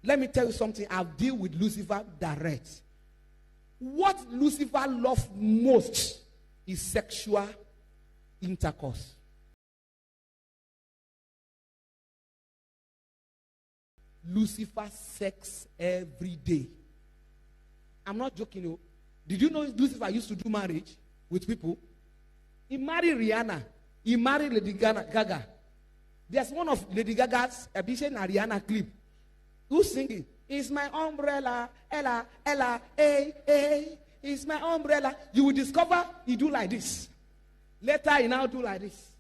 Let me tell you something. I've dealt with Lucifer direct. What Lucifer loves most is sexual intercourse. Lucifer sex every day. I'm not joking. You. Did you know Lucifer used to do marriage with people? He married Rihanna. He married Lady Gaga. There's one of Lady Gaga's Abisha and Rihanna clip. Who's singing? It's my umbrella, Ella, Ella, hey, hey. It's my umbrella. You will discover he do like this. Later he now do like this.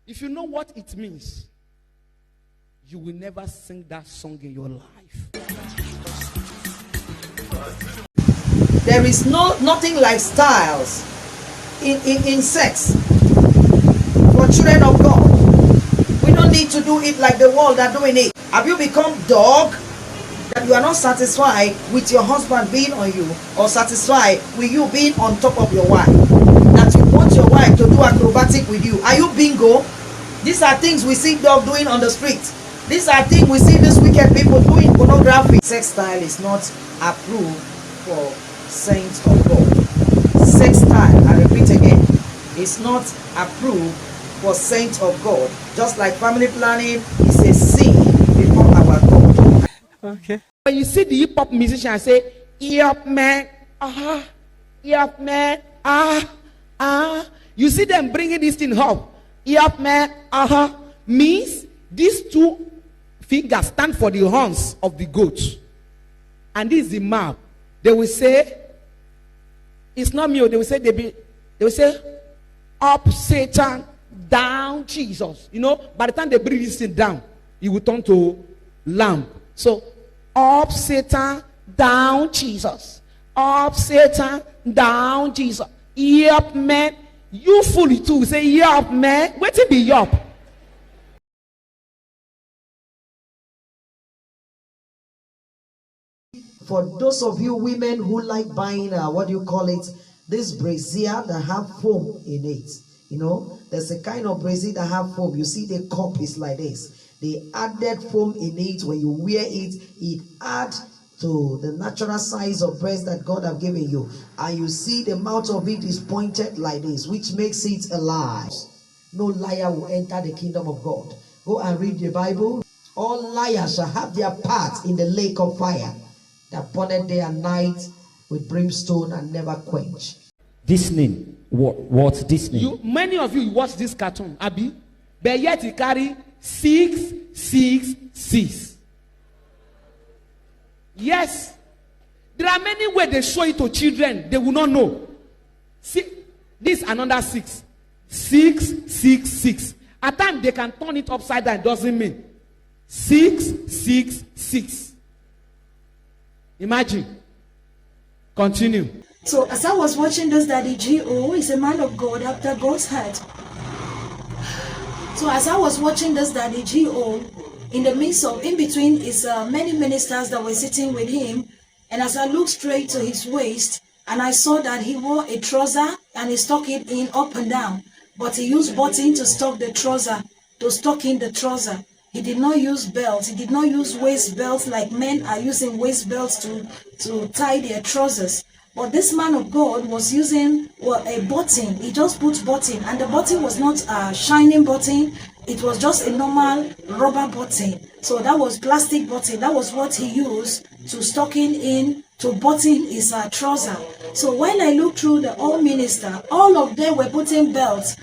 If you know what it means, you will never sing that song in your life. There is nothing like styles in sex for children of God. We don't need to do it like the world are doing it. Have you become dog that you are not satisfied with your husband being on you, or satisfied with you being on top of your wife? That you want your wife to do acrobatic with you. Are you bingo? These are things we see dog doing on the street. These are things we see these wicked people doing pornography. Sex style is not approved for saints of God. Sex style, I repeat again, is not approved for saints of God. Just like family planning is a sin before our God. Okay. When you see the hip hop musician, I say, yup man, yup man, You see them bringing this thing up. Yup man, means these two fingers stand for the horns of the goat, and this is the mouth. They will say, it's not me. They will say, up Satan, down Jesus. You know, by the time they bring this thing down, it will turn to lamb. So, up Satan, down Jesus. Up Satan, down Jesus. Yup man. You fully too say yup man. Wait till be yup. For those of you women who like buying, this brazier that have foam in it. You know, there's a kind of brazier that have foam. You see the cup is like this. They added foam in it. When you wear it, it adds to the natural size of breast that God have given you. And you see the mouth of it is pointed like this, which makes it a lie. No liar will enter the kingdom of God. Go and read the Bible. All liars shall have their part in the lake of fire that burneth day and night with brimstone and never quench. Disney. What's Disney? Many of you watch this cartoon, Abi, but yet you carry 666. Yes. There are many ways they show it to children. They will not know. See, this is another 6. 666. At times they can turn it upside down. It doesn't mean 666. Imagine. Continue. So as I was watching this, Daddy G.O. is a man of God after God's heart. So as I was watching this, Daddy G.O., in the midst of, in between is many ministers that were sitting with him. And as I looked straight to his waist, and I saw that he wore a trouser and he stuck it in up and down. But he used button to stock the trouser, to stock in the trouser. He did not use belts. He did not use waist belts like men are using waist belts to tie their trousers. But this man of God was using a button. He just put button, and the button was not a shining button. It was just a normal rubber button. So that was plastic button. That was what he used to stocking in, to button his trouser. So when I looked through the old minister, all of them were putting belts.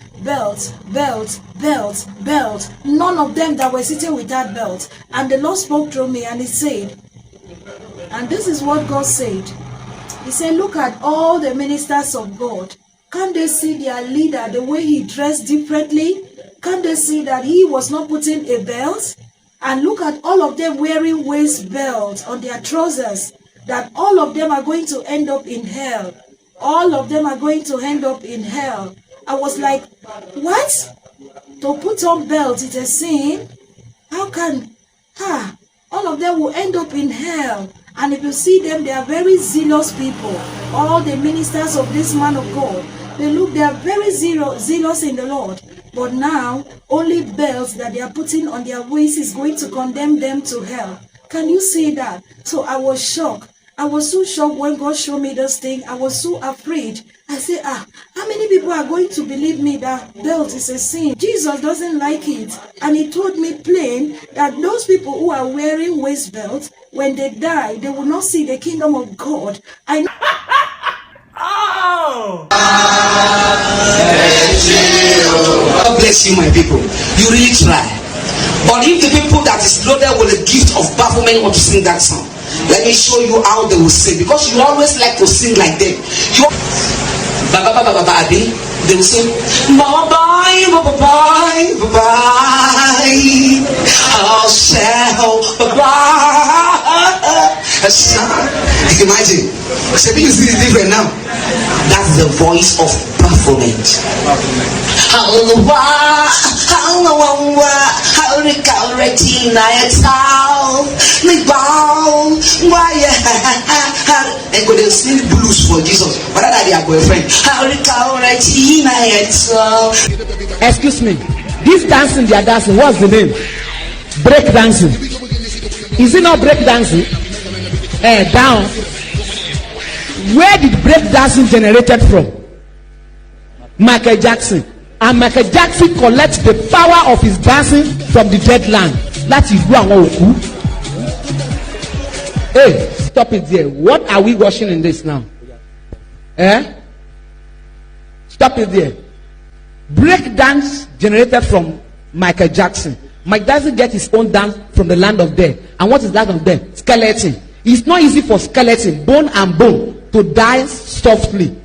None of them that were sitting with that belt. And the Lord spoke through me and he said, and this is what God said. He said, look at all the ministers of God. Can't they see their leader, the way he dressed differently? Can't they see that he was not putting a belt? And look at all of them wearing waist belts on their trousers. That all of them are going to end up in hell. All of them are going to end up in hell. I was like, what? To put on belt is a sin? How can, all of them will end up in hell. And if you see them, they are very zealous people. All the ministers of this man of God, they are very zealous in the Lord. But now, only belts that they are putting on their waist is going to condemn them to hell. Can you see that? So I was shocked. I was so shocked when God showed me this thing. I was so afraid. I said, how many people are going to believe me that belt is a sin? Jesus doesn't like it. And he told me plain that those people who are wearing waist belts, when they die, they will not see the kingdom of God. Oh! God bless you, my people. You really try. But if the people that is loaded with the gift of bafflement want to sing that song, let me show you how they will sing. Because you always like to sing like them. They will sing, bye bye, bye bye, bye bye. I'll sell, bye bye. Imagine, you see the difference now. That's the voice of bafflement. And go they sing blues for Jesus. But that their boyfriend. Excuse me. This dancing they are dancing, what's the name? Break dancing. Is it not break dancing? Down. Where did break dancing generated from? Michael Jackson. And Michael Jackson collects the power of his dancing from the dead land. That is wrong. Hey, stop it there. What are we watching in this now? Stop it there. Break dance generated from Michael Jackson. Michael Jackson gets his own dance from the land of dead. And what is that of dead? Skeleton. It's not easy for skeleton, bone and bone, to die softly.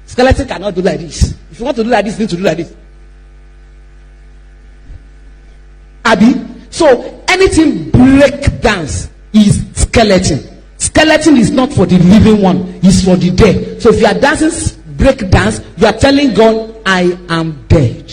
Skeleton cannot do like this. If you want to do like this, you need to do like this. Abi? So anything break dance is skeleton. Skeleton is not for the living one, it's for the dead. So if you are dancing break dance, you are telling God, I am dead.